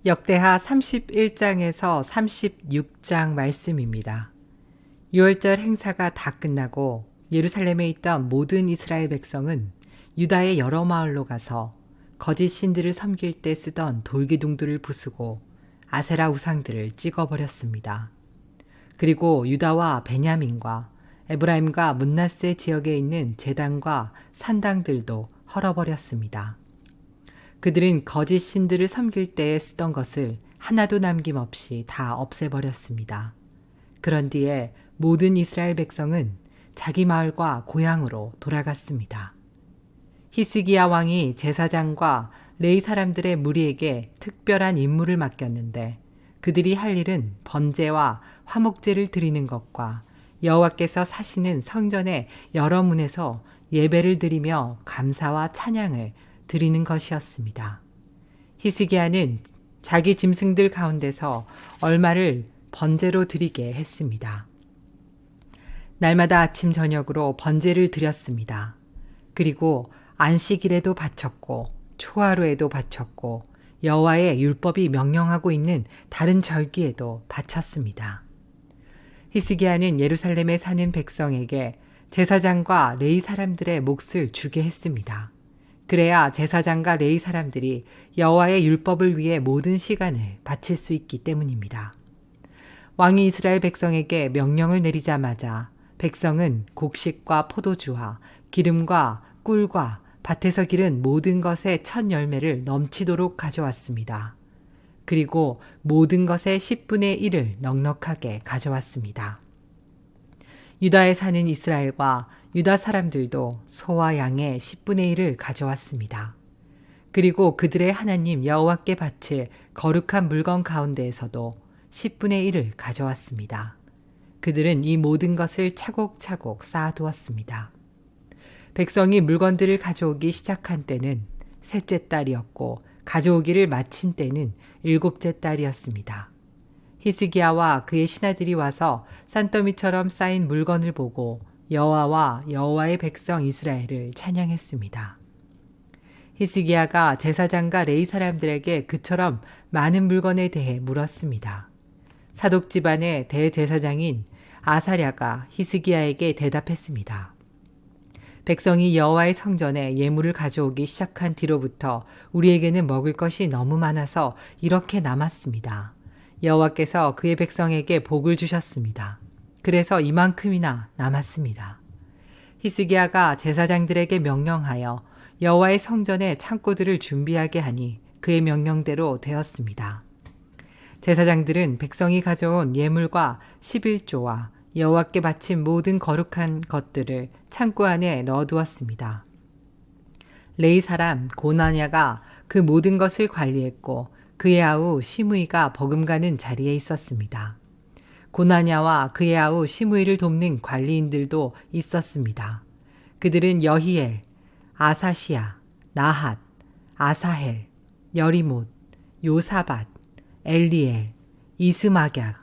역대하 31장에서 36장 말씀입니다. 6월절 행사가 다 끝나고 예루살렘에 있던 모든 이스라엘 백성은 유다의 여러 마을로 가서 거짓 신들을 섬길 때 쓰던 돌기둥들을 부수고 아세라 우상들을 찍어버렸습니다. 그리고 유다와 베냐민과 에브라임과 문나세 지역에 있는 제단과 산당들도 헐어버렸습니다. 그들은 거짓 신들을 섬길 때에 쓰던 것을 하나도 남김없이 다 없애버렸습니다. 그런 뒤에 모든 이스라엘 백성은 자기 마을과 고향으로 돌아갔습니다. 히스기야 왕이 제사장과 레위 사람들의 무리에게 특별한 임무를 맡겼는데 그들이 할 일은 번제와 화목제를 드리는 것과 여호와께서 사시는 성전의 여러 문에서 예배를 드리며 감사와 찬양을 드리는 것이었습니다. 히스기야는 자기 짐승들 가운데서 얼마를 번제로 드리게 했습니다. 날마다 아침 저녁으로 번제를 드렸습니다. 그리고 안식일에도 바쳤고 초하루에도 바쳤고 여호와의 율법이 명령하고 있는 다른 절기에도 바쳤습니다. 히스기야는 예루살렘에 사는 백성에게 제사장과 레위 사람들의 몫을 주게 했습니다. 그래야 제사장과 레위 사람들이 여호와의 율법을 위해 모든 시간을 바칠 수 있기 때문입니다. 왕이 이스라엘 백성에게 명령을 내리자마자 백성은 곡식과 포도주와 기름과 꿀과 밭에서 기른 모든 것의 첫 열매를 넘치도록 가져왔습니다. 그리고 모든 것의 10분의 1을 넉넉하게 가져왔습니다. 유다에 사는 이스라엘과 유다 사람들도 소와 양의 10분의 1을 가져왔습니다. 그리고 그들의 하나님 여호와께 바칠 거룩한 물건 가운데에서도 10분의 1을 가져왔습니다. 그들은 이 모든 것을 차곡차곡 쌓아두었습니다. 백성이 물건들을 가져오기 시작한 때는 셋째 달이었고 가져오기를 마친 때는 일곱째 달이었습니다. 히스기야와 그의 신하들이 와서 산더미처럼 쌓인 물건을 보고 여호와와 여호와의 백성 이스라엘을 찬양했습니다. 히스기야가 제사장과 레위 사람들에게 그처럼 많은 물건에 대해 물었습니다. 사독 집안의 대제사장인 아사랴가 히스기야에게 대답했습니다. 백성이 여호와의 성전에 예물을 가져오기 시작한 뒤로부터 우리에게는 먹을 것이 너무 많아서 이렇게 남았습니다. 여호와께서 그의 백성에게 복을 주셨습니다. 그래서 이만큼이나 남았습니다. 히스기야가 제사장들에게 명령하여 여호와의 성전에 창고들을 준비하게 하니 그의 명령대로 되었습니다. 제사장들은 백성이 가져온 예물과 11조와 여호와께 바친 모든 거룩한 것들을 창고 안에 넣어두었습니다. 레위 사람 고나냐가 그 모든 것을 관리했고 그의 아우 시므이가 버금가는 자리에 있었습니다. 고나냐와 그의 아우 시므이를 돕는 관리인들도 있었습니다. 그들은 여히엘, 아사시야, 나핫, 아사헬, 여리못, 요사밧, 엘리엘, 이스마꺄,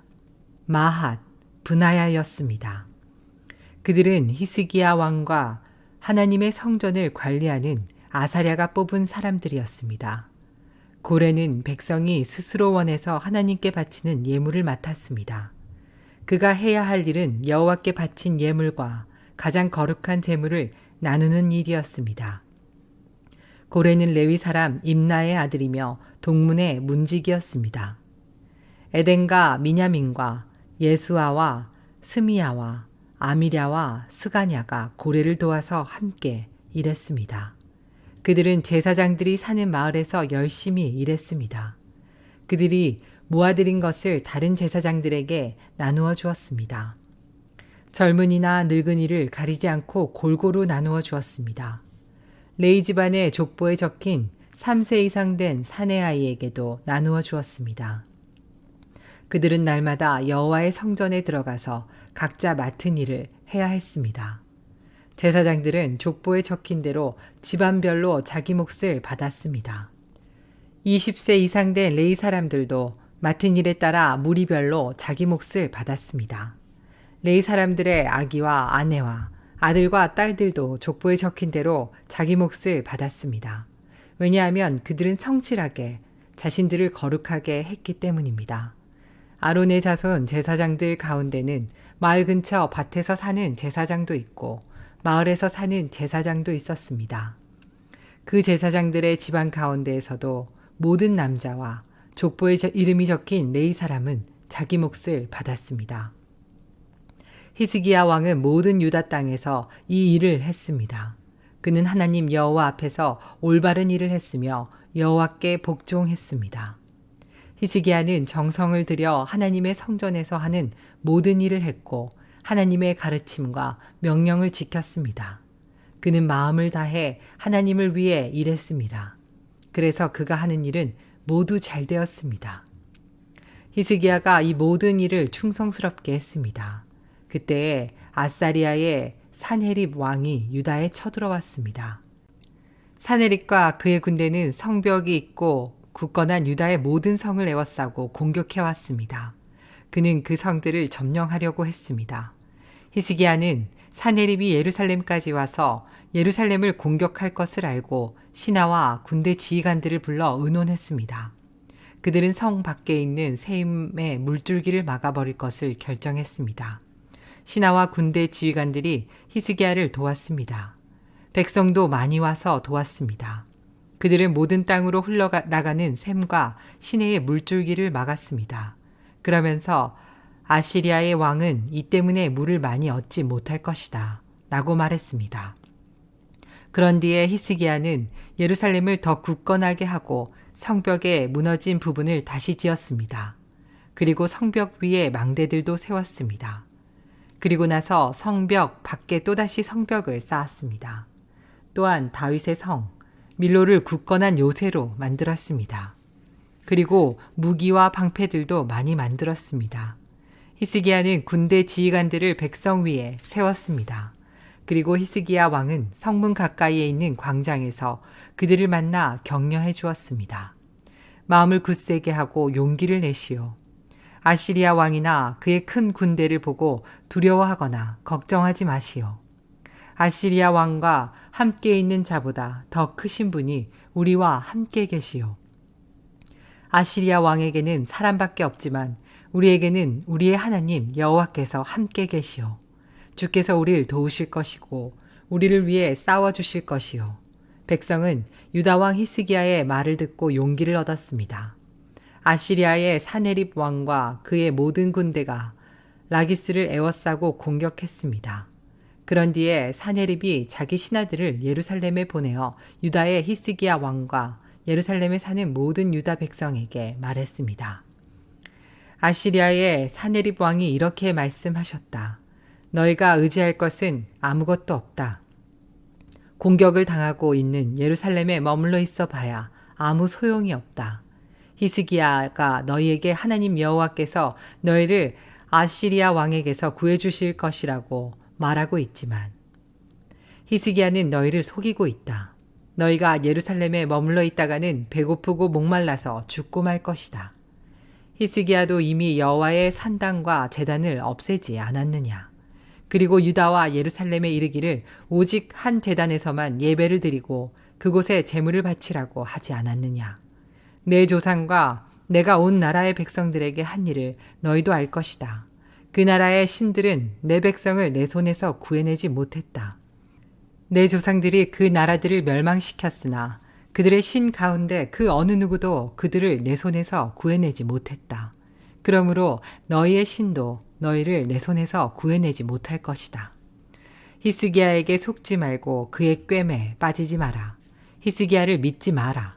마핫, 브나야였습니다. 그들은 히스기야 왕과 하나님의 성전을 관리하는 아사랴가 뽑은 사람들이었습니다. 고레는 백성이 스스로 원해서 하나님께 바치는 예물을 맡았습니다. 그가 해야 할 일은 여호와께 바친 예물과 가장 거룩한 제물을 나누는 일이었습니다. 고레는 레위 사람 임나의 아들이며 동문의 문지기였습니다. 에덴과 미냐민과 예수아와 스미야와 아미랴와 스가냐가 고레를 도와서 함께 일했습니다. 그들은 제사장들이 사는 마을에서 열심히 일했습니다. 그들이 모아들인 것을 다른 제사장들에게 나누어 주었습니다. 젊은이나 늙은이를 가리지 않고 골고루 나누어 주었습니다. 레위 집안의 족보에 적힌 3세 이상 된 사내 아이에게도 나누어 주었습니다. 그들은 날마다 여호와의 성전에 들어가서 각자 맡은 일을 해야 했습니다. 제사장들은 족보에 적힌 대로 집안별로 자기 몫을 받았습니다. 20세 이상 된 레위 사람들도 맡은 일에 따라 무리별로 자기 몫을 받았습니다. 레위 사람들의 아기와 아내와 아들과 딸들도 족보에 적힌 대로 자기 몫을 받았습니다. 왜냐하면 그들은 성실하게 자신들을 거룩하게 했기 때문입니다. 아론의 자손 제사장들 가운데는 마을 근처 밭에서 사는 제사장도 있고 마을에서 사는 제사장도 있었습니다. 그 제사장들의 집안 가운데에서도 모든 남자와 족보의 이름이 적힌 레위 사람은 자기 몫을 받았습니다. 히스기야 왕은 모든 유다 땅에서 이 일을 했습니다. 그는 하나님 여호와 앞에서 올바른 일을 했으며 여호와께 복종했습니다. 히스기야는 정성을 들여 하나님의 성전에서 하는 모든 일을 했고 하나님의 가르침과 명령을 지켰습니다. 그는 마음을 다해 하나님을 위해 일했습니다. 그래서 그가 하는 일은 모두 잘 되었습니다. 히스기야가 이 모든 일을 충성스럽게 했습니다. 그때에 아사리아의 산헤립 왕이 유다에 쳐들어왔습니다. 산헤립과 그의 군대는 성벽이 있고 굳건한 유다의 모든 성을 에워싸고 공격해왔습니다. 그는 그 성들을 점령하려고 했습니다. 히스기야는 산헤립이 예루살렘까지 와서 예루살렘을 공격할 것을 알고 신하와 군대 지휘관들을 불러 의논했습니다. 그들은 성 밖에 있는 세임의 물줄기를 막아버릴 것을 결정했습니다. 신하와 군대 지휘관들이 히스기야를 도왔습니다. 백성도 많이 와서 도왔습니다. 그들은 모든 땅으로 흘러나가는 샘과 시내의 물줄기를 막았습니다. 그러면서 아시리아의 왕은 이 때문에 물을 많이 얻지 못할 것이다 라고 말했습니다. 그런 뒤에 히스기야는 예루살렘을 더 굳건하게 하고 성벽의 무너진 부분을 다시 지었습니다. 그리고 성벽 위에 망대들도 세웠습니다. 그리고 나서 성벽 밖에 또다시 성벽을 쌓았습니다. 또한 다윗의 성, 밀로를 굳건한 요새로 만들었습니다. 그리고 무기와 방패들도 많이 만들었습니다. 히스기야는 군대 지휘관들을 백성 위에 세웠습니다. 그리고 히스기야 왕은 성문 가까이에 있는 광장에서 그들을 만나 격려해 주었습니다. 마음을 굳세게 하고 용기를 내시오. 아시리아 왕이나 그의 큰 군대를 보고 두려워하거나 걱정하지 마시오. 아시리아 왕과 함께 있는 자보다 더 크신 분이 우리와 함께 계시오. 아시리아 왕에게는 사람밖에 없지만 우리에게는 우리의 하나님 여호와께서 함께 계시오. 주께서 우리를 도우실 것이고 우리를 위해 싸워주실 것이오. 백성은 유다 왕 히스기야의 말을 듣고 용기를 얻었습니다. 아시리아의 산헤립 왕과 그의 모든 군대가 라기스를 에워싸고 공격했습니다. 그런 뒤에 산헤립이 자기 신하들을 예루살렘에 보내어 유다의 히스기야 왕과 예루살렘에 사는 모든 유다 백성에게 말했습니다. 아시리아의 산헤립 왕이 이렇게 말씀하셨다. 너희가 의지할 것은 아무것도 없다. 공격을 당하고 있는 예루살렘에 머물러 있어 봐야 아무 소용이 없다. 히스기야가 너희에게 하나님 여호와께서 너희를 아시리아 왕에게서 구해주실 것이라고 말하고 있지만 히스기야는 너희를 속이고 있다. 너희가 예루살렘에 머물러 있다가는 배고프고 목말라서 죽고 말 것이다. 히스기야도 이미 여호와의 산당과 제단을 없애지 않았느냐. 그리고 유다와 예루살렘에 이르기를 오직 한 제단에서만 예배를 드리고 그곳에 제물을 바치라고 하지 않았느냐. 내 조상과 내가 온 나라의 백성들에게 한 일을 너희도 알 것이다. 그 나라의 신들은 내 백성을 내 손에서 구해내지 못했다. 내 조상들이 그 나라들을 멸망시켰으나 그들의 신 가운데 그 어느 누구도 그들을 내 손에서 구해내지 못했다. 그러므로 너희의 신도 너희를 내 손에서 구해내지 못할 것이다. 히스기야에게 속지 말고 그의 꿰매에 빠지지 마라. 히스기야를 믿지 마라.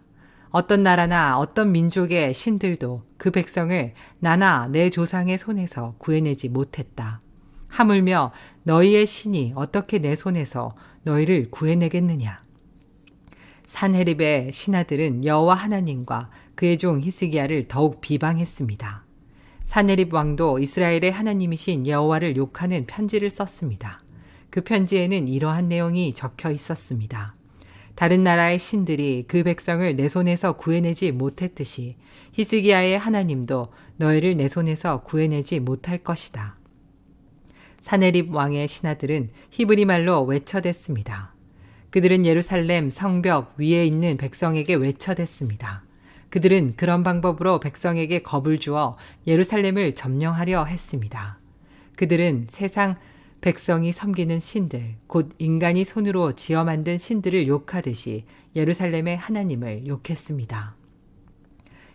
어떤 나라나 어떤 민족의 신들도 그 백성을 나나 내 조상의 손에서 구해내지 못했다. 하물며 너희의 신이 어떻게 내 손에서 너희를 구해내겠느냐. 산헤립의 신하들은 여호와 하나님과 그의 종 히스기야를 더욱 비방했습니다. 산헤립 왕도 이스라엘의 하나님이신 여호와를 욕하는 편지를 썼습니다. 그 편지에는 이러한 내용이 적혀 있었습니다. 다른 나라의 신들이 그 백성을 내 손에서 구해내지 못했듯이 히스기야의 하나님도 너희를 내 손에서 구해내지 못할 것이다. 산헤립 왕의 신하들은 히브리 말로 외쳐댔습니다. 그들은 예루살렘 성벽 위에 있는 백성에게 외쳐댔습니다. 그들은 그런 방법으로 백성에게 겁을 주어 예루살렘을 점령하려 했습니다. 그들은 세상 백성이 섬기는 신들, 곧 인간이 손으로 지어 만든 신들을 욕하듯이 예루살렘의 하나님을 욕했습니다.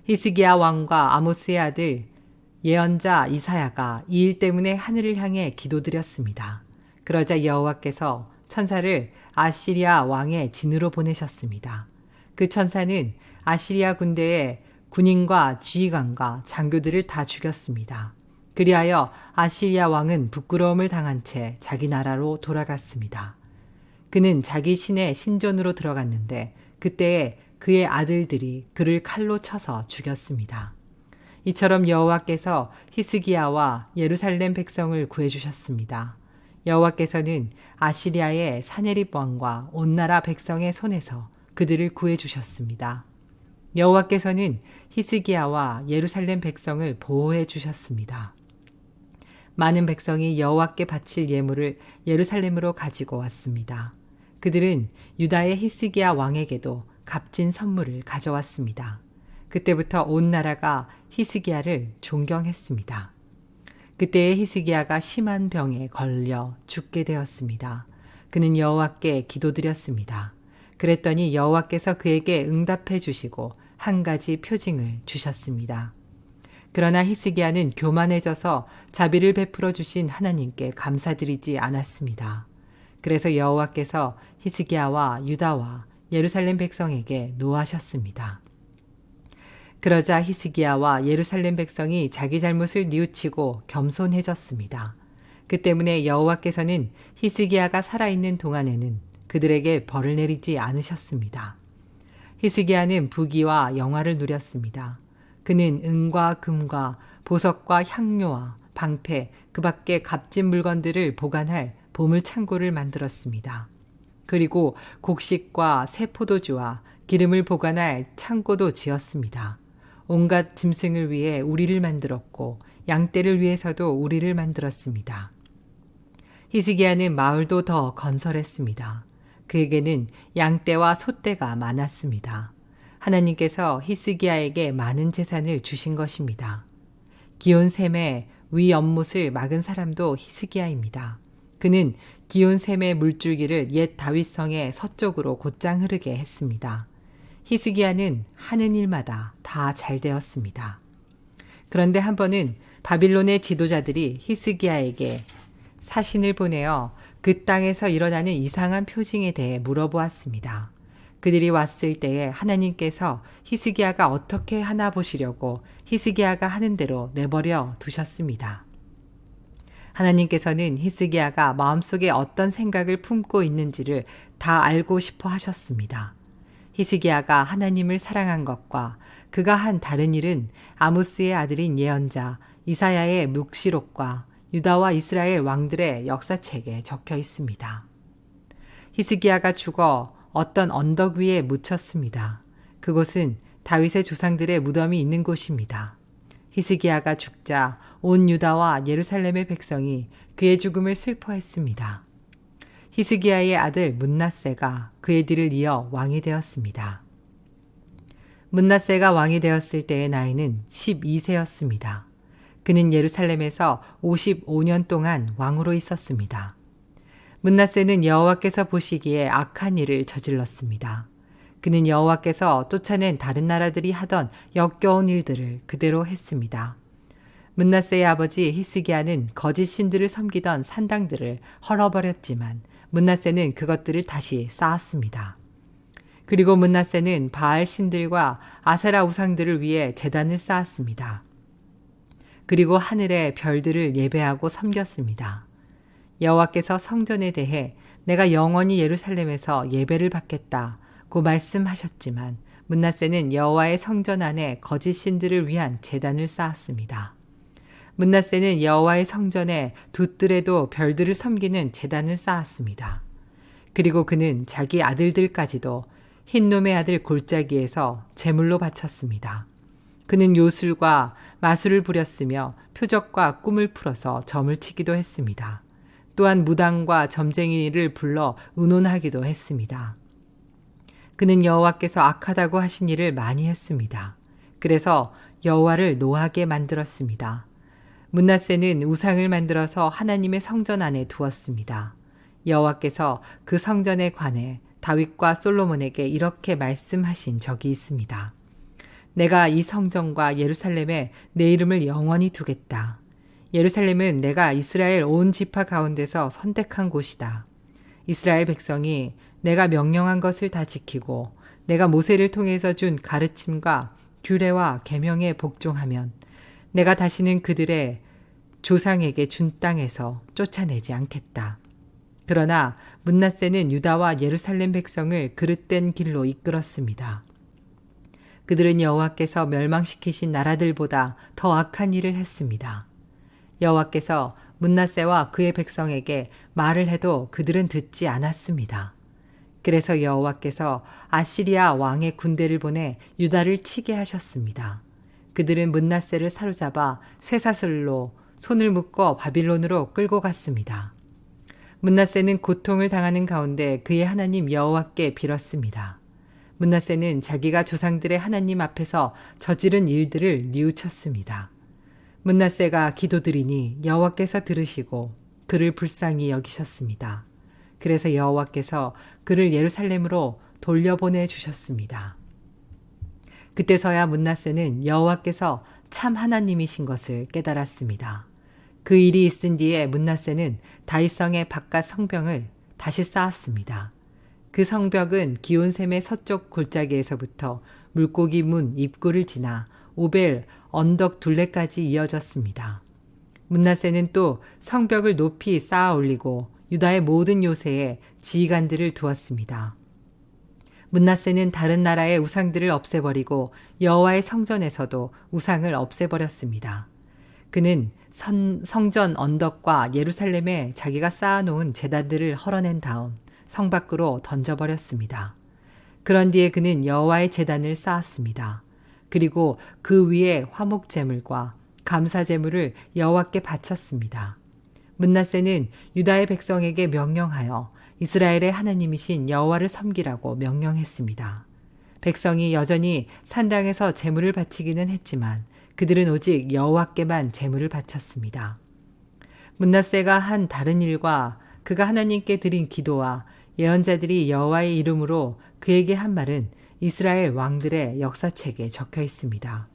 히스기야 왕과 아모스의 아들 예언자 이사야가 이 일 때문에 하늘을 향해 기도드렸습니다. 그러자 여호와께서 천사를 아시리아 왕의 진으로 보내셨습니다. 그 천사는 아시리아 군대의 군인과 지휘관과 장교들을 다 죽였습니다. 그리하여 아시리아 왕은 부끄러움을 당한 채 자기 나라로 돌아갔습니다. 그는 자기 신의 신전으로 들어갔는데 그때에 그의 아들들이 그를 칼로 쳐서 죽였습니다. 이처럼 여호와께서 히스기야와 예루살렘 백성을 구해주셨습니다. 여호와께서는 아시리아의 사네립 왕과 온 나라 백성의 손에서 그들을 구해주셨습니다. 여호와께서는 히스기야와 예루살렘 백성을 보호해 주셨습니다. 많은 백성이 여호와께 바칠 예물을 예루살렘으로 가지고 왔습니다. 그들은 유다의 히스기야 왕에게도 값진 선물을 가져왔습니다. 그때부터 온 나라가 히스기야를 존경했습니다. 그때의 히스기야가 심한 병에 걸려 죽게 되었습니다. 그는 여호와께 기도드렸습니다. 그랬더니 여호와께서 그에게 응답해 주시고 한 가지 표징을 주셨습니다. 그러나 히스기야는 교만해져서 자비를 베풀어 주신 하나님께 감사드리지 않았습니다. 그래서 여호와께서 히스기야와 유다와 예루살렘 백성에게 노하셨습니다. 그러자 히스기야와 예루살렘 백성이 자기 잘못을 뉘우치고 겸손해졌습니다. 그 때문에 여호와께서는 히스기야가 살아있는 동안에는 그들에게 벌을 내리지 않으셨습니다. 히스기야는 부귀와 영화를 누렸습니다. 그는 은과 금과 보석과 향료와 방패, 그 밖에 값진 물건들을 보관할 보물 창고를 만들었습니다. 그리고 곡식과 새 포도주와 기름을 보관할 창고도 지었습니다. 온갖 짐승을 위해 우리를 만들었고 양떼를 위해서도 우리를 만들었습니다. 히스기야는 마을도 더 건설했습니다. 그에게는 양떼와 소떼가 많았습니다. 하나님께서 히스기야에게 많은 재산을 주신 것입니다. 기온샘의 위 연못을 막은 사람도 히스기야입니다. 그는 기온샘의 물줄기를 옛 다윗성의 서쪽으로 곧장 흐르게 했습니다. 히스기야는 하는 일마다 다 잘 되었습니다. 그런데 한 번은 바빌론의 지도자들이 히스기야에게 사신을 보내어 그 땅에서 일어나는 이상한 표징에 대해 물어보았습니다. 그들이 왔을 때에 하나님께서 히스기야가 어떻게 하나 보시려고 히스기야가 하는 대로 내버려 두셨습니다. 하나님께서는 히스기야가 마음속에 어떤 생각을 품고 있는지를 다 알고 싶어 하셨습니다. 히스기야가 하나님을 사랑한 것과 그가 한 다른 일은 아모스의 아들인 예언자 이사야의 묵시록과 유다와 이스라엘 왕들의 역사책에 적혀 있습니다. 히스기야가 죽어 어떤 언덕 위에 묻혔습니다. 그곳은 다윗의 조상들의 무덤이 있는 곳입니다. 히스기야가 죽자 온 유다와 예루살렘의 백성이 그의 죽음을 슬퍼했습니다. 히스기야의 아들 므낫세가 그의 뒤를 이어 왕이 되었습니다. 므낫세가 왕이 되었을 때의 나이는 12세였습니다. 그는 예루살렘에서 55년 동안 왕으로 있었습니다. 므낫세는 여호와께서 보시기에 악한 일을 저질렀습니다. 그는 여호와께서 쫓아낸 다른 나라들이 하던 역겨운 일들을 그대로 했습니다. 므낫세의 아버지 히스기야는 거짓 신들을 섬기던 산당들을 헐어버렸지만 므낫세는 그것들을 다시 쌓았습니다. 그리고 므낫세는 바알 신들과 아세라 우상들을 위해 제단을 쌓았습니다. 그리고 하늘의 별들을 예배하고 섬겼습니다. 여호와께서 성전에 대해 내가 영원히 예루살렘에서 예배를 받겠다고 말씀하셨지만 므낫세는 여호와의 성전 안에 거짓 신들을 위한 제단을 쌓았습니다. 므낫세는 여호와의 성전에 두 뜰에도 별들을 섬기는 제단을 쌓았습니다. 그리고 그는 자기 아들들까지도 흰놈의 아들 골짜기에서 제물로 바쳤습니다. 그는 요술과 마술을 부렸으며 표적과 꿈을 풀어서 점을 치기도 했습니다. 또한 무당과 점쟁이를 불러 의논하기도 했습니다. 그는 여호와께서 악하다고 하신 일을 많이 했습니다. 그래서 여호와를 노하게 만들었습니다. 므낫세는 우상을 만들어서 하나님의 성전 안에 두었습니다. 여호와께서 그 성전에 관해 다윗과 솔로몬에게 이렇게 말씀하신 적이 있습니다. 내가 이 성전과 예루살렘에 내 이름을 영원히 두겠다. 예루살렘은 내가 이스라엘 온 지파 가운데서 선택한 곳이다. 이스라엘 백성이 내가 명령한 것을 다 지키고 내가 모세를 통해서 준 가르침과 규례와 계명에 복종하면 내가 다시는 그들의 조상에게 준 땅에서 쫓아내지 않겠다. 그러나 므낫세는 유다와 예루살렘 백성을 그릇된 길로 이끌었습니다. 그들은 여호와께서 멸망시키신 나라들보다 더 악한 일을 했습니다. 여호와께서 므낫세와 그의 백성에게 말을 해도 그들은 듣지 않았습니다. 그래서 여호와께서 아시리아 왕의 군대를 보내 유다를 치게 하셨습니다. 그들은 므낫세를 사로잡아 쇠사슬로 손을 묶어 바빌론으로 끌고 갔습니다. 므낫세는 고통을 당하는 가운데 그의 하나님 여호와께 빌었습니다. 므낫세는 자기가 조상들의 하나님 앞에서 저지른 일들을 뉘우쳤습니다. 므낫세가 기도드리니 여호와께서 들으시고 그를 불쌍히 여기셨습니다. 그래서 여호와께서 그를 예루살렘으로 돌려보내 주셨습니다. 그때서야 므낫세는 여호와께서 참 하나님이신 것을 깨달았습니다. 그 일이 있은 뒤에 므낫세는 다윗성의 바깥 성벽을 다시 쌓았습니다. 그 성벽은 기온샘의 서쪽 골짜기에서부터 물고기 문 입구를 지나 오벨 언덕 둘레까지 이어졌습니다. 므낫세는 또 성벽을 높이 쌓아 올리고 유다의 모든 요새에 지휘관들을 두었습니다. 므낫세는 다른 나라의 우상들을 없애버리고 여호와의 성전에서도 우상을 없애버렸습니다. 그는 성전 언덕과 예루살렘에 자기가 쌓아놓은 제단들을 헐어낸 다음 성 밖으로 던져버렸습니다. 그런 뒤에 그는 여호와의 제단을 쌓았습니다. 그리고 그 위에 화목 제물과 감사 제물을 여호와께 바쳤습니다. 므낫세는 유다의 백성에게 명령하여 이스라엘의 하나님이신 여호와를 섬기라고 명령했습니다. 백성이 여전히 산당에서 제물을 바치기는 했지만 그들은 오직 여호와께만 제물을 바쳤습니다. 므낫세가 한 다른 일과 그가 하나님께 드린 기도와 예언자들이 여호와의 이름으로 그에게 한 말은 이스라엘 왕들의 역사책에 적혀 있습니다.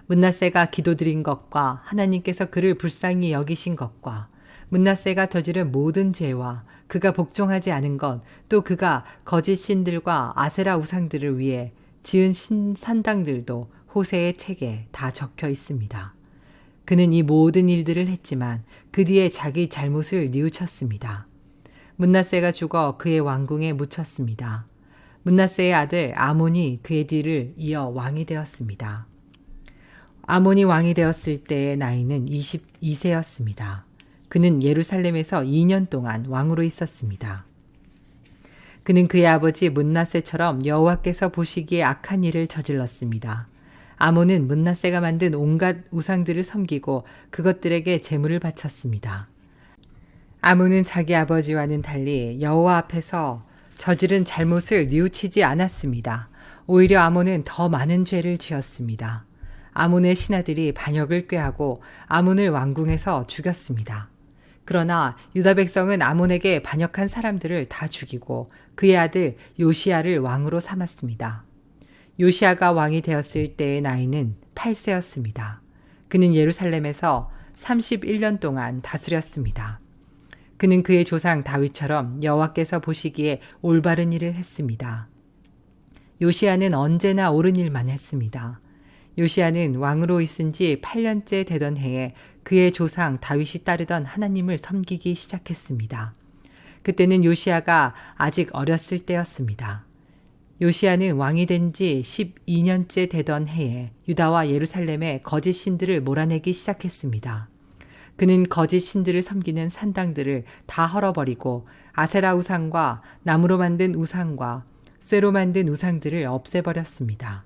므낫세가 기도드린 것과 하나님께서 그를 불쌍히 여기신 것과 므낫세가 저지른 모든 죄와 그가 복종하지 않은 것, 또 그가 거짓 신들과 아세라 우상들을 위해 지은 산당들도 호세의 책에 다 적혀 있습니다. 그는 이 모든 일들을 했지만 그 뒤에 자기 잘못을 뉘우쳤습니다. 므낫세가 죽어 그의 왕궁에 묻혔습니다. 므낫세의 아들 아몬이 그의 뒤를 이어 왕이 되었습니다. 아몬이 왕이 되었을 때의 나이는 22세였습니다. 그는 예루살렘에서 2년 동안 왕으로 있었습니다. 그는 그의 아버지 므낫세처럼 여호와께서 보시기에 악한 일을 저질렀습니다. 아몬은 므낫세가 만든 온갖 우상들을 섬기고 그것들에게 제물을 바쳤습니다. 아몬은 자기 아버지와는 달리 여호와 앞에서 저지른 잘못을 뉘우치지 않았습니다. 오히려 아몬은 더 많은 죄를 지었습니다. 아몬의 신하들이 반역을 꾀하고 아몬을 왕궁에서 죽였습니다. 그러나 유다 백성은 아몬에게 반역한 사람들을 다 죽이고 그의 아들 요시야를 왕으로 삼았습니다. 요시야가 왕이 되었을 때의 나이는 8세였습니다. 그는 예루살렘에서 31년 동안 다스렸습니다. 그는 그의 조상 다윗처럼 여호와께서 보시기에 올바른 일을 했습니다. 요시야는 언제나 옳은 일만 했습니다. 요시야는 왕으로 있은 지 8년째 되던 해에 그의 조상 다윗이 따르던 하나님을 섬기기 시작했습니다. 그때는 요시야가 아직 어렸을 때였습니다. 요시야는 왕이 된 지 12년째 되던 해에 유다와 예루살렘에 거짓 신들을 몰아내기 시작했습니다. 그는 거짓 신들을 섬기는 산당들을 다 헐어버리고 아세라 우상과 나무로 만든 우상과 쇠로 만든 우상들을 없애버렸습니다.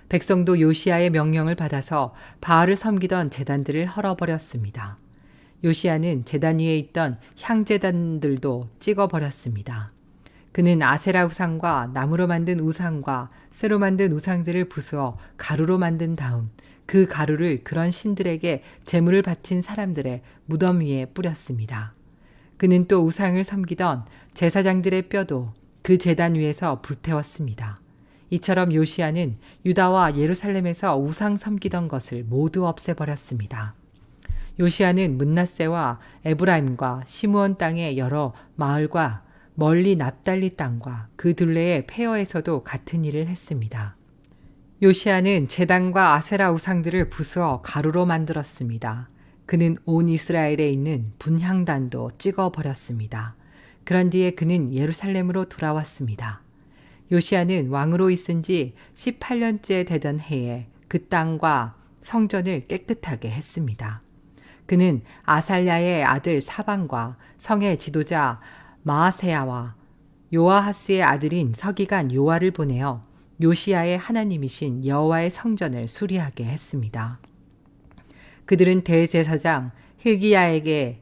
백성도 요시야의 명령을 받아서 바알을 섬기던 제단들을 헐어버렸습니다. 요시야는 제단 위에 있던 향제단들도 찍어버렸습니다. 그는 아세라 우상과 나무로 만든 우상과 쇠로 만든 우상들을 부수어 가루로 만든 다음 그 가루를 그런 신들에게 제물을 바친 사람들의 무덤 위에 뿌렸습니다. 그는 또 우상을 섬기던 제사장들의 뼈도 그 제단 위에서 불태웠습니다. 이처럼 요시야는 유다와 예루살렘에서 우상 섬기던 것을 모두 없애버렸습니다. 요시야는 므낫세와 에브라임과 시므온 땅의 여러 마을과 멀리 납달리 땅과 그 둘레의 페어에서도 같은 일을 했습니다. 요시야는 제단과 아세라 우상들을 부수어 가루로 만들었습니다. 그는 온 이스라엘에 있는 분향단도 찍어버렸습니다. 그런 뒤에 그는 예루살렘으로 돌아왔습니다. 요시야는 왕으로 있은 지 18년째 되던 해에 그 땅과 성전을 깨끗하게 했습니다. 그는 아살랴의 아들 사반과 성의 지도자 마아세야와 요아하스의 아들인 서기관 요아를 보내어 요시야의 하나님이신 여호와의 성전을 수리하게 했습니다. 그들은 대제사장 hil기야에게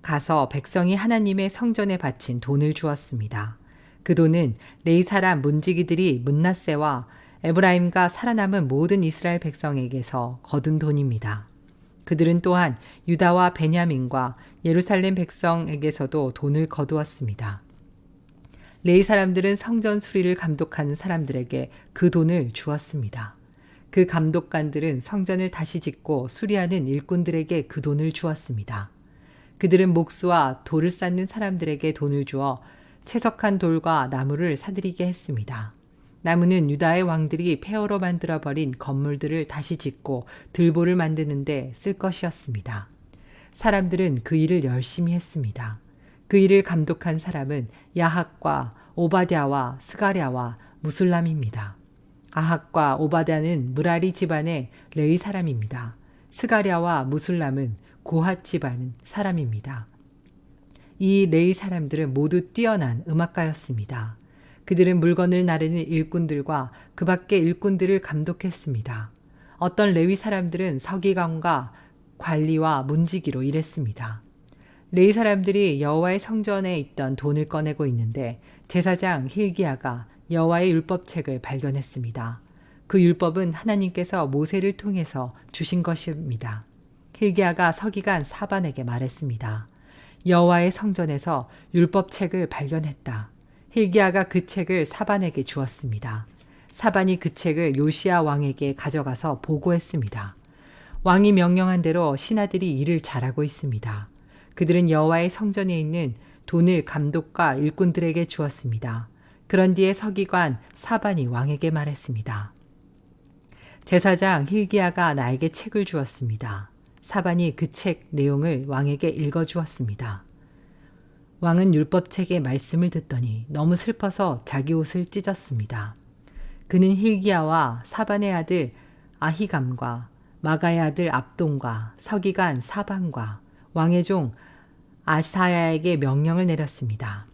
가서 백성이 하나님의 성전에 바친 돈을 주었습니다. 그 돈은 레위 사람 문지기들이 므낫세와 에브라임과 살아남은 모든 이스라엘 백성에게서 거둔 돈입니다. 그들은 또한 유다와 베냐민과 예루살렘 백성에게서도 돈을 거두었습니다. 레위 사람들은 성전 수리를 감독하는 사람들에게 그 돈을 주었습니다. 그 감독관들은 성전을 다시 짓고 수리하는 일꾼들에게 그 돈을 주었습니다. 그들은 목수와 돌을 쌓는 사람들에게 돈을 주어 채석한 돌과 나무를 사들이게 했습니다. 나무는 유다의 왕들이 폐허로 만들어버린 건물들을 다시 짓고 들보를 만드는데 쓸 것이었습니다. 사람들은 그 일을 열심히 했습니다. 그 일을 감독한 사람은 야학과 오바댜와 스가랴와 무술람입니다. 아학과 오바댜는 무라리 집안의 레위 사람입니다. 스가랴와 무술람은 고핫 집안 사람입니다. 이 레위 사람들은 모두 뛰어난 음악가였습니다. 그들은 물건을 나르는 일꾼들과 그 밖의 일꾼들을 감독했습니다. 어떤 레위 사람들은 서기관과 관리와 문지기로 일했습니다. 레위 사람들이 여호와의 성전에 있던 돈을 꺼내고 있는데 제사장 hil기야가 여호와의 율법책을 발견했습니다. 그 율법은 하나님께서 모세를 통해서 주신 것입니다. hil기야가 서기관 사반에게 말했습니다. 여호와의 성전에서 율법책을 발견했다. hil기야가 그 책을 사반에게 주었습니다. 사반이 그 책을 요시야 왕에게 가져가서 보고했습니다. 왕이 명령한 대로 신하들이 일을 잘하고 있습니다. 그들은 여호와의 성전에 있는 돈을 감독과 일꾼들에게 주었습니다. 그런 뒤에 서기관 사반이 왕에게 말했습니다. 제사장 hil기야가 나에게 책을 주었습니다. 사반이 그 책 내용을 왕에게 읽어주었습니다. 왕은 율법책의 말씀을 듣더니 너무 슬퍼서 자기 옷을 찢었습니다. 그는 hil기야와 사반의 아들 아히감과 마가의 아들 압돈과 서기관 사반과 왕의 종 아사야에게 명령을 내렸습니다.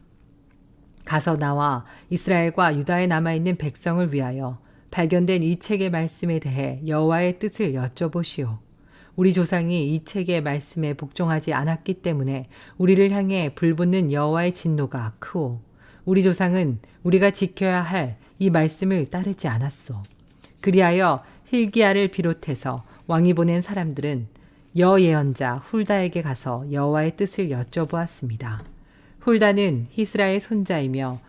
가서 나와 이스라엘과 유다에 남아있는 백성을 위하여 발견된 이 책의 말씀에 대해 여호와의 뜻을 여쭤보시오. 우리 조상이 이 책의 말씀에 복종하지 않았기 때문에 우리를 향해 불붙는 여호와의 진노가 크오. 우리 조상은 우리가 지켜야 할 이 말씀을 따르지 않았소. 그리하여 hil기야를 비롯해서 왕이 보낸 사람들은 여예언자 훌다에게 가서 여호와의 뜻을 여쭤보았습니다. 훌다는 히스라의 손자이며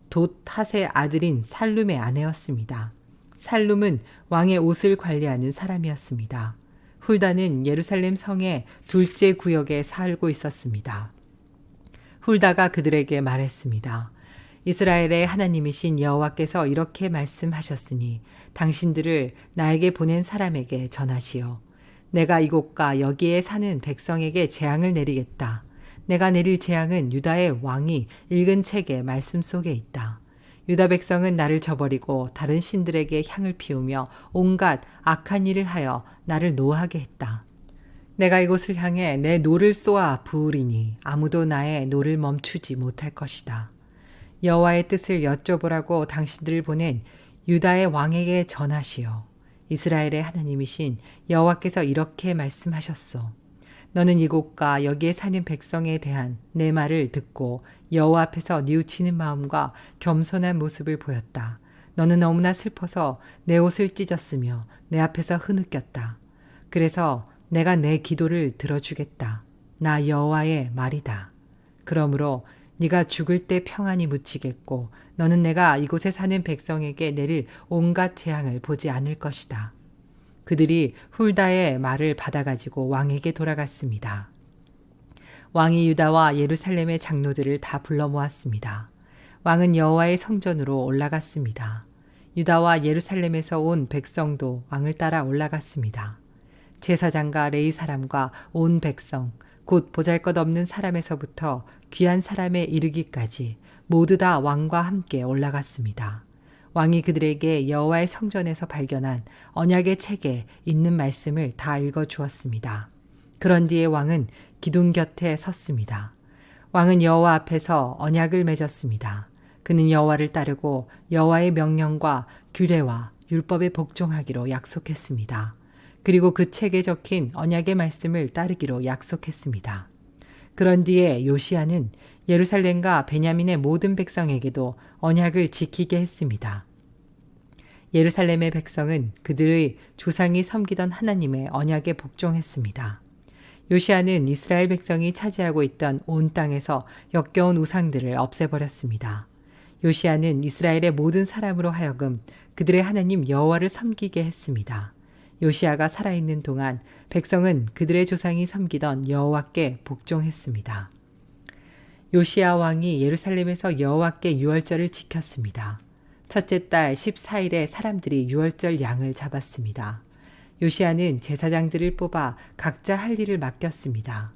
돛핫의 아들인 살룸의 아내였습니다. 살룸은 왕의 옷을 관리하는 사람이었습니다. 훌다는 예루살렘 성의 둘째 구역에 살고 있었습니다. 훌다가 그들에게 말했습니다. 이스라엘의 하나님이신 여호와께서 이렇게 말씀하셨으니 당신들을 나에게 보낸 사람에게 전하시오. 내가 이곳과 여기에 사는 백성에게 재앙을 내리겠다. 내가 내릴 재앙은 유다의 왕이 읽은 책의 말씀 속에 있다. 유다 백성은 나를 저버리고 다른 신들에게 향을 피우며 온갖 악한 일을 하여 나를 노하게 했다. 내가 이곳을 향해 내 노를 쏘아 부으리니 아무도 나의 노를 멈추지 못할 것이다. 여호와의 뜻을 여쭤보라고 당신들을 보낸 유다의 왕에게 전하시오. 이스라엘의 하나님이신 여호와께서 이렇게 말씀하셨소. 너는 이곳과 여기에 사는 백성에 대한 내 말을 듣고 여호와 앞에서 뉘우치는 마음과 겸손한 모습을 보였다. 너는 너무나 슬퍼서 내 옷을 찢었으며 내 앞에서 흐느꼈다. 그래서 내가 내 기도를 들어주겠다. 나 여호와의 말이다. 그러므로 네가 죽을 때 평안히 묻히겠고 너는 내가 이곳에 사는 백성에게 내릴 온갖 재앙을 보지 않을 것이다. 그들이 훌다의 말을 받아가지고 왕에게 돌아갔습니다. 왕이 유다와 예루살렘의 장로들을 다 불러 모았습니다. 왕은 여호와의 성전으로 올라갔습니다. 유다와 예루살렘에서 온 백성도 왕을 따라 올라갔습니다. 제사장과 레위 사람과 온 백성, 곧 보잘것없는 사람에서부터 귀한 사람에 이르기까지 모두 다 왕과 함께 올라갔습니다. 왕이 그들에게 여호와의 성전에서 발견한 언약의 책에 있는 말씀을 다 읽어 주었습니다. 그런 뒤에 왕은 기둥 곁에 섰습니다. 왕은 여호와 앞에서 언약을 맺었습니다. 그는 여호와를 따르고 여호와의 명령과 규례와 율법에 복종하기로 약속했습니다. 그리고 그 책에 적힌 언약의 말씀을 따르기로 약속했습니다. 그런 뒤에 요시야는 예루살렘과 베냐민의 모든 백성에게도 언약을 지키게 했습니다. 예루살렘의 백성은 그들의 조상이 섬기던 하나님의 언약에 복종했습니다. 요시야는 이스라엘 백성이 차지하고 있던 온 땅에서 역겨운 우상들을 없애버렸습니다. 요시야는 이스라엘의 모든 사람으로 하여금 그들의 하나님 여호와를 섬기게 했습니다. 요시야가 살아있는 동안 백성은 그들의 조상이 섬기던 여호와께 복종했습니다. 요시야 왕이 예루살렘에서 여호와께 유월절을 지켰습니다. 첫째 달 14일에 사람들이 유월절 양을 잡았습니다. 요시야는 제사장들을 뽑아 각자 할 일을 맡겼습니다.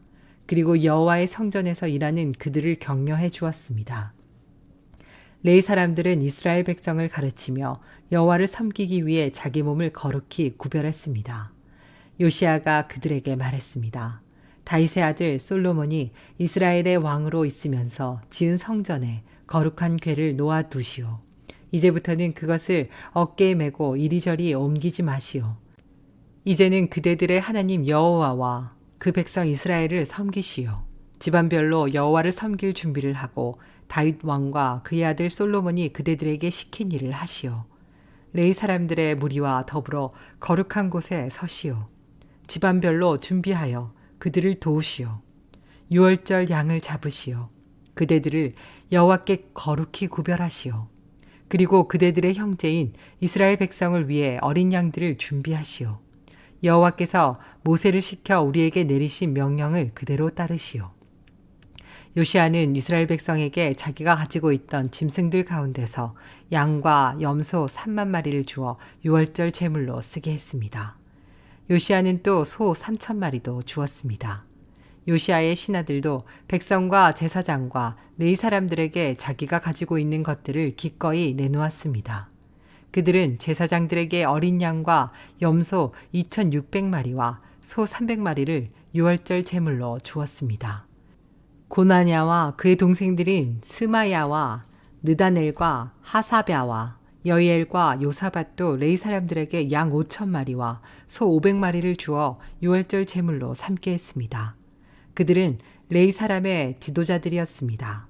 그리고 여호와의 성전에서 일하는 그들을 격려해 주었습니다. 레위 사람들은 이스라엘 백성을 가르치며 여호와를 섬기기 위해 자기 몸을 거룩히 구별했습니다. 요시야가 그들에게 말했습니다. 다윗의 아들 솔로몬이 이스라엘의 왕으로 있으면서 지은 성전에 거룩한 궤를 놓아 두시오. 이제부터는 그것을 어깨에 메고 이리저리 옮기지 마시오. 이제는 그대들의 하나님 여호와와 그 백성 이스라엘을 섬기시오. 집안별로 여호와를 섬길 준비를 하고 다윗 왕과 그의 아들 솔로몬이 그대들에게 시킨 일을 하시오. 레위 사람들의 무리와 더불어 거룩한 곳에 서시오. 집안별로 준비하여 그들을 도우시오. 유월절 양을 잡으시오. 그대들을 여호와께 거룩히 구별하시오. 그리고 그대들의 형제인 이스라엘 백성을 위해 어린 양들을 준비하시오. 여호와께서 모세를 시켜 우리에게 내리신 명령을 그대로 따르시오. 요시야는 이스라엘 백성에게 자기가 가지고 있던 짐승들 가운데서 양과 염소 3만 마리를 주어 유월절 제물로 쓰게 했습니다. 요시야는 또 소 3천 마리도 주었습니다. 요시야의 신하들도 백성과 제사장과 레위 사람들에게 자기가 가지고 있는 것들을 기꺼이 내놓았습니다. 그들은 제사장들에게 어린 양과 염소 2,600마리와 소 300마리를 유월절 제물로 주었습니다. 고나냐와 그의 동생들인 스마야와 느다넬과 하사랴와 여이엘과 요사밧도 레위 사람들에게 양 5,000마리와 소 500마리를 주어 유월절 제물로 삼게 했습니다. 그들은 레위 사람의 지도자들이었습니다.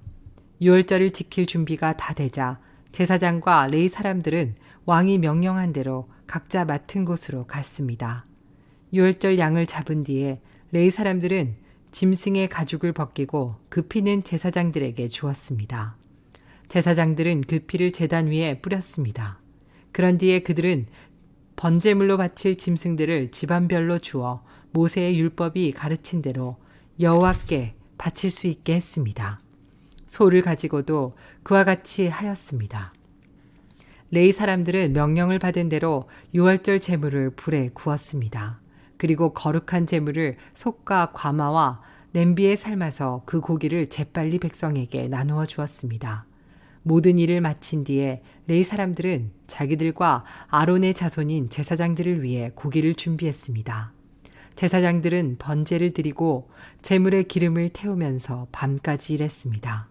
유월절을 지킬 준비가 다 되자 제사장과 레위 사람들은 왕이 명령한 대로 각자 맡은 곳으로 갔습니다. 유월절 양을 잡은 뒤에 레위 사람들은 짐승의 가죽을 벗기고 그 피는 제사장들에게 주었습니다. 제사장들은 그 피를 제단 위에 뿌렸습니다. 그런 뒤에 그들은 번제물로 바칠 짐승들을 집안별로 주어 모세의 율법이 가르친 대로 여호와께 바칠 수 있게 했습니다. 소를 가지고도 그와 같이 하였습니다. 레위 사람들은 명령을 받은 대로 유월절 제물을 불에 구웠습니다. 그리고 거룩한 제물을 속과 과마와 냄비에 삶아서 그 고기를 재빨리 백성에게 나누어 주었습니다. 모든 일을 마친 뒤에 레위 사람들은 자기들과 아론의 자손인 제사장들을 위해 고기를 준비했습니다. 제사장들은 번제를 드리고 제물에 기름을 태우면서 밤까지 일했습니다.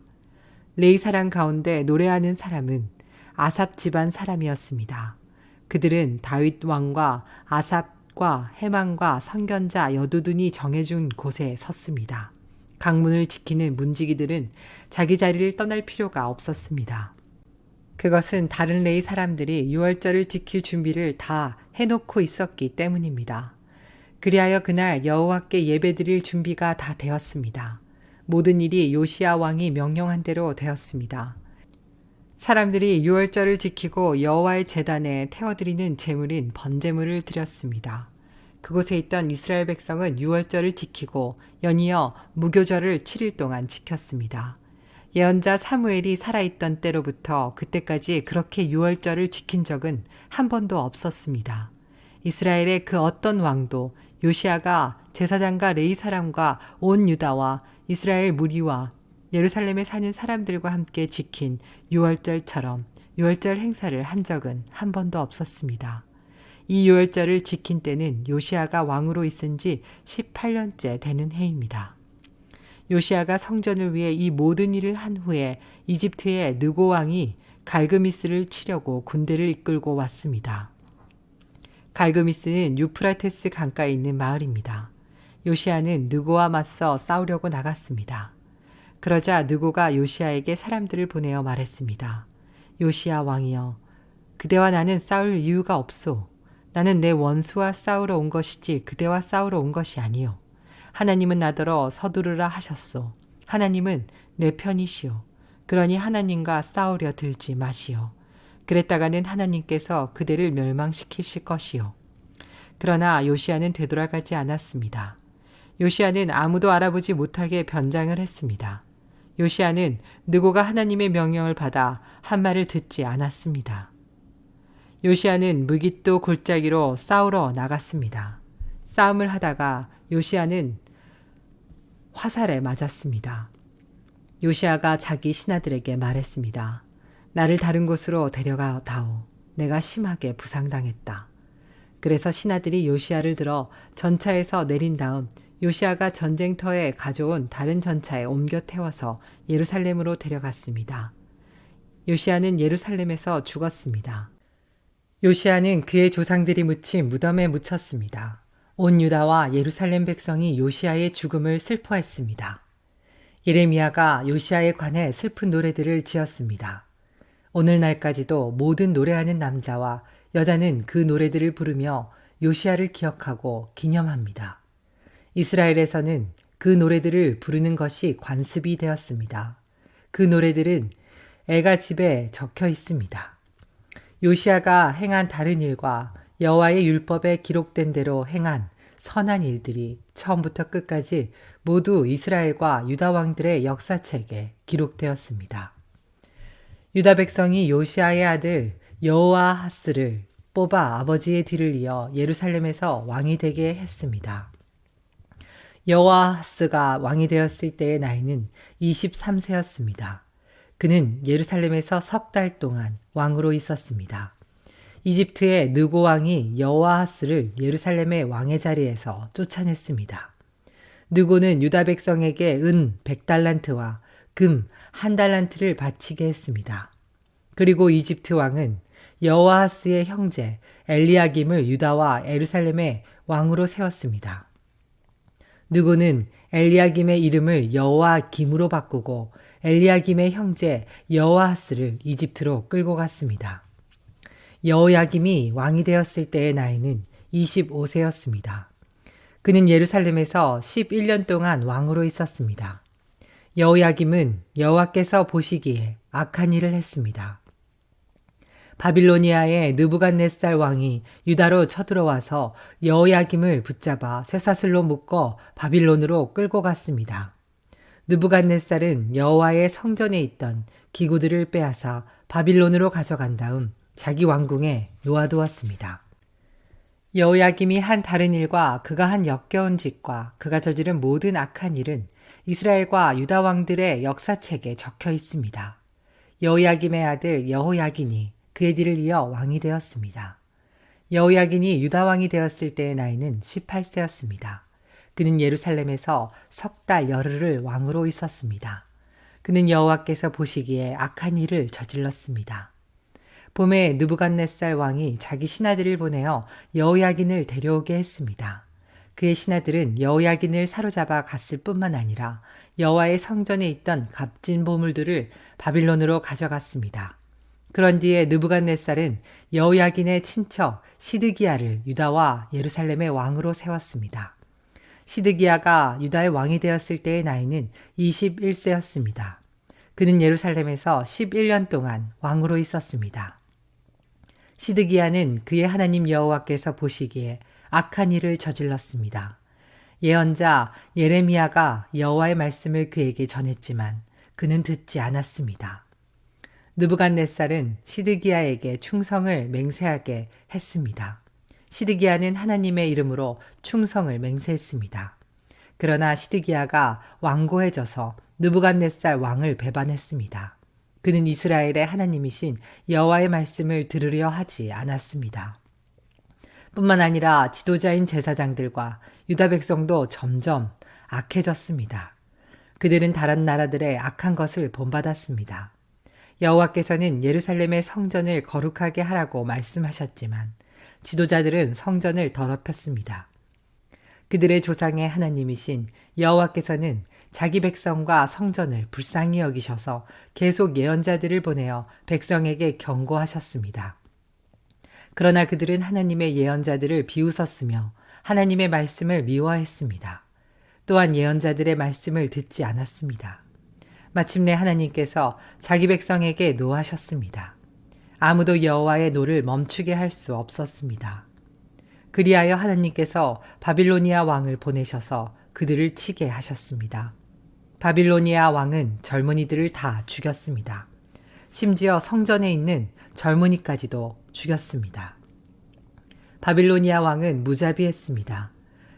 레위 사람 가운데 노래하는 사람은 아삽 집안 사람이었습니다. 그들은 다윗 왕과 아삽 율법과 해망과 선견자 여두둔이 정해준 곳에 섰습니다. 강문을 지키는 문지기들은 자기 자리를 떠날 필요가 없었습니다. 그것은 다른 레위 사람들이 유월절을 지킬 준비를 다 해놓고 있었기 때문입니다. 그리하여 그날 여호와께 예배드릴 준비가 다 되었습니다. 모든 일이 요시야 왕이 명령한 대로 되었습니다. 사람들이 유월절을 지키고 여호와의 제단에 태워드리는 제물인 번제물을 드렸습니다. 그곳에 있던 이스라엘 백성은 유월절을 지키고 연이어 무교절을 7일 동안 지켰습니다. 예언자 사무엘이 살아있던 때로부터 그때까지 그렇게 유월절을 지킨 적은 한 번도 없었습니다. 이스라엘의 그 어떤 왕도 요시야가 제사장과 레위 사람과 온 유다와 이스라엘 무리와 예루살렘에 사는 사람들과 함께 지킨 유월절처럼 유월절 행사를 한 적은 한 번도 없었습니다. 이 유월절을 지킨 때는 요시야가 왕으로 있은 지 18년째 되는 해입니다. 요시야가 성전을 위해 이 모든 일을 한 후에 이집트의 느고 왕이 갈그미스를 치려고 군대를 이끌고 왔습니다. 갈그미스는 유프라테스 강가에 있는 마을입니다. 요시야는 느고와 맞서 싸우려고 나갔습니다. 그러자 느고가 요시야에게 사람들을 보내어 말했습니다. 요시야 왕이여, 그대와 나는 싸울 이유가 없소. 나는 내 원수와 싸우러 온 것이지 그대와 싸우러 온 것이 아니요. 하나님은 나더러 서두르라 하셨소. 하나님은 내 편이시오. 그러니 하나님과 싸우려 들지 마시오. 그랬다가는 하나님께서 그대를 멸망시키실 것이요. 그러나 요시야는 되돌아가지 않았습니다. 요시야는 아무도 알아보지 못하게 변장을 했습니다. 요시야는 느고가 하나님의 명령을 받아 한 말을 듣지 않았습니다. 요시야는 무깃도 골짜기로 싸우러 나갔습니다. 싸움을 하다가 요시야는 화살에 맞았습니다. 요시야가 자기 신하들에게 말했습니다. 나를 다른 곳으로 데려가 다오. 내가 심하게 부상당했다. 그래서 신하들이 요시야를 들어 전차에서 내린 다음 요시야가 전쟁터에 가져온 다른 전차에 옮겨 태워서 예루살렘으로 데려갔습니다. 요시야는 예루살렘에서 죽었습니다. 요시야는 그의 조상들이 묻힌 무덤에 묻혔습니다. 온 유다와 예루살렘 백성이 요시야의 죽음을 슬퍼했습니다. 예레미야가 요시야에 관해 슬픈 노래들을 지었습니다. 오늘날까지도 모든 노래하는 남자와 여자는 그 노래들을 부르며 요시야를 기억하고 기념합니다. 이스라엘에서는 그 노래들을 부르는 것이 관습이 되었습니다. 그 노래들은 애가집에 적혀 있습니다. 요시야가 행한 다른 일과 여호와의 율법에 기록된 대로 행한 선한 일들이 처음부터 끝까지 모두 이스라엘과 유다 왕들의 역사책에 기록되었습니다. 유다 백성이 요시야의 아들 여호아하스를 뽑아 아버지의 뒤를 이어 예루살렘에서 왕이 되게 했습니다. 여호아하스가 왕이 되었을 때의 나이는 23세였습니다. 그는 예루살렘에서 석 달 동안 왕으로 있었습니다. 이집트의 느고 왕이 여호아하스를 예루살렘의 왕의 자리에서 쫓아냈습니다. 느고는 유다 백성에게 은 100달란트와 금 1달란트를 바치게 했습니다. 그리고 이집트 왕은 여호아하스의 형제 엘리야김을 유다와 예루살렘의 왕으로 세웠습니다. 느고는 엘리야김의 이름을 여호아김으로 바꾸고 엘리야김의 형제 여호아하스를 이집트로 끌고 갔습니다. 여호야김이 왕이 되었을 때의 나이는 25세였습니다. 그는 예루살렘에서 11년 동안 왕으로 있었습니다. 여호야김은 여호와께서 보시기에 악한 일을 했습니다. 바빌로니아의 느부갓네살 왕이 유다로 쳐들어와서 여호야김을 붙잡아 쇠사슬로 묶어 바빌론으로 끌고 갔습니다. 느부갓네살은 여호와의 성전에 있던 기구들을 빼앗아 바빌론으로 가져간 다음 자기 왕궁에 놓아두었습니다. 여호야김이 한 다른 일과 그가 한 역겨운 짓과 그가 저지른 모든 악한 일은 이스라엘과 유다 왕들의 역사책에 적혀 있습니다. 여호야김의 아들 여호야긴이 그의 뒤를 이어 왕이 되었습니다. 여호야긴이 유다 왕이 되었을 때의 나이는 18세였습니다. 그는 예루살렘에서 석 달 열흘을 왕으로 있었습니다. 그는 여호와께서 보시기에 악한 일을 저질렀습니다. 봄에 느부갓네살 왕이 자기 신하들을 보내어 여호야긴을 데려오게 했습니다. 그의 신하들은 여호야긴을 사로잡아 갔을 뿐만 아니라 여호와의 성전에 있던 값진 보물들을 바빌론으로 가져갔습니다. 그런 뒤에 느부갓네살은 여호야긴의 친척 시드기야를 유다와 예루살렘의 왕으로 세웠습니다. 시드기야가 유다의 왕이 되었을 때의 나이는 21세였습니다. 그는 예루살렘에서 11년 동안 왕으로 있었습니다. 시드기야는 그의 하나님 여호와께서 보시기에 악한 일을 저질렀습니다. 예언자 예레미야가 여호와의 말씀을 그에게 전했지만 그는 듣지 않았습니다. 느부갓네살은 시드기야에게 충성을 맹세하게 했습니다. 시드기야는 하나님의 이름으로 충성을 맹세했습니다. 그러나 시드기야가 완고해져서 느부갓네살 왕을 배반했습니다. 그는 이스라엘의 하나님이신 여호와의 말씀을 들으려 하지 않았습니다. 뿐만 아니라 지도자인 제사장들과 유다 백성도 점점 악해졌습니다. 그들은 다른 나라들의 악한 것을 본받았습니다. 여호와께서는 예루살렘의 성전을 거룩하게 하라고 말씀하셨지만 지도자들은 성전을 더럽혔습니다. 그들의 조상의 하나님이신 여호와께서는 자기 백성과 성전을 불쌍히 여기셔서 계속 예언자들을 보내어 백성에게 경고하셨습니다. 그러나 그들은 하나님의 예언자들을 비웃었으며 하나님의 말씀을 미워했습니다. 또한 예언자들의 말씀을 듣지 않았습니다. 마침내 하나님께서 자기 백성에게 노하셨습니다. 아무도 여호와의 노를 멈추게 할 수 없었습니다. 그리하여 하나님께서 바빌로니아 왕을 보내셔서 그들을 치게 하셨습니다. 바빌로니아 왕은 젊은이들을 다 죽였습니다. 심지어 성전에 있는 젊은이까지도 죽였습니다. 바빌로니아 왕은 무자비했습니다.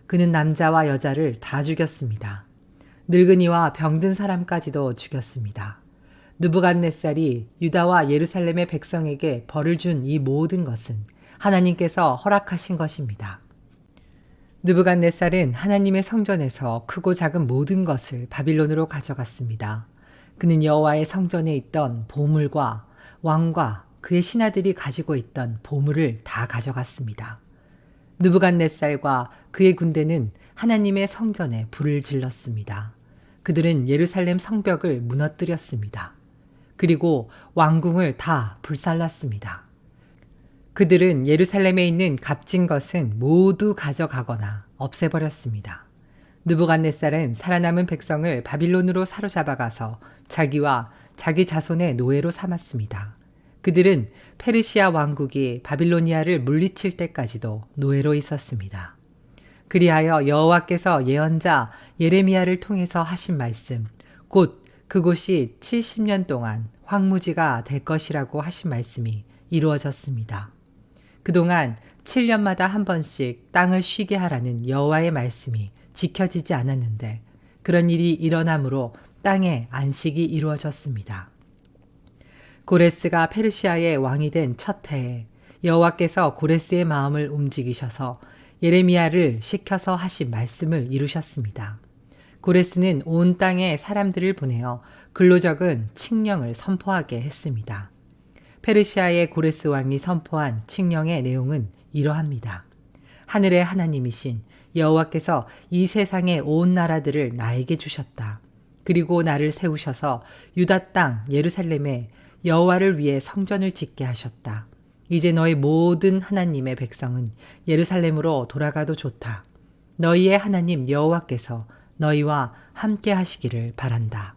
그는 남자와 여자를 다 죽였습니다. 늙은이와 병든 사람까지도 죽였습니다. 느부갓네살이 유다와 예루살렘의 백성에게 벌을 준 이 모든 것은 하나님께서 허락하신 것입니다. 느부갓네살은 하나님의 성전에서 크고 작은 모든 것을 바빌론으로 가져갔습니다. 그는 여호와의 성전에 있던 보물과 왕과 그의 신하들이 가지고 있던 보물을 다 가져갔습니다. 느부갓네살과 그의 군대는 하나님의 성전에 불을 질렀습니다. 그들은 예루살렘 성벽을 무너뜨렸습니다. 그리고 왕궁을 다 불살랐습니다. 그들은 예루살렘에 있는 값진 것은 모두 가져가거나 없애버렸습니다. 느부갓네살은 살아남은 백성을 바빌론으로 사로잡아 가서 자기와 자기 자손의 노예로 삼았습니다. 그들은 페르시아 왕국이 바빌로니아를 물리칠 때까지도 노예로 있었습니다. 그리하여 여호와께서 예언자 예레미야를 통해서 하신 말씀, 곧 그곳이 70년 동안 황무지가 될 것이라고 하신 말씀이 이루어졌습니다. 그동안 7년마다 한 번씩 땅을 쉬게 하라는 여호와의 말씀이 지켜지지 않았는데 그런 일이 일어남으로 땅에 안식이 이루어졌습니다. 고레스가 페르시아의 왕이 된 첫 해에 여호와께서 고레스의 마음을 움직이셔서 예레미야를 시켜서 하신 말씀을 이루셨습니다. 고레스는 온 땅에 사람들을 보내어 글로 적은 칙령을 선포하게 했습니다. 페르시아의 고레스 왕이 선포한 칙령의 내용은 이러합니다. 하늘의 하나님이신 여호와께서 이 세상의 온 나라들을 나에게 주셨다. 그리고 나를 세우셔서 유다 땅 예루살렘에 여호와를 위해 성전을 짓게 하셨다. 이제 너희 모든 하나님의 백성은 예루살렘으로 돌아가도 좋다. 너희의 하나님 여호와께서 너희와 함께 하시기를 바란다.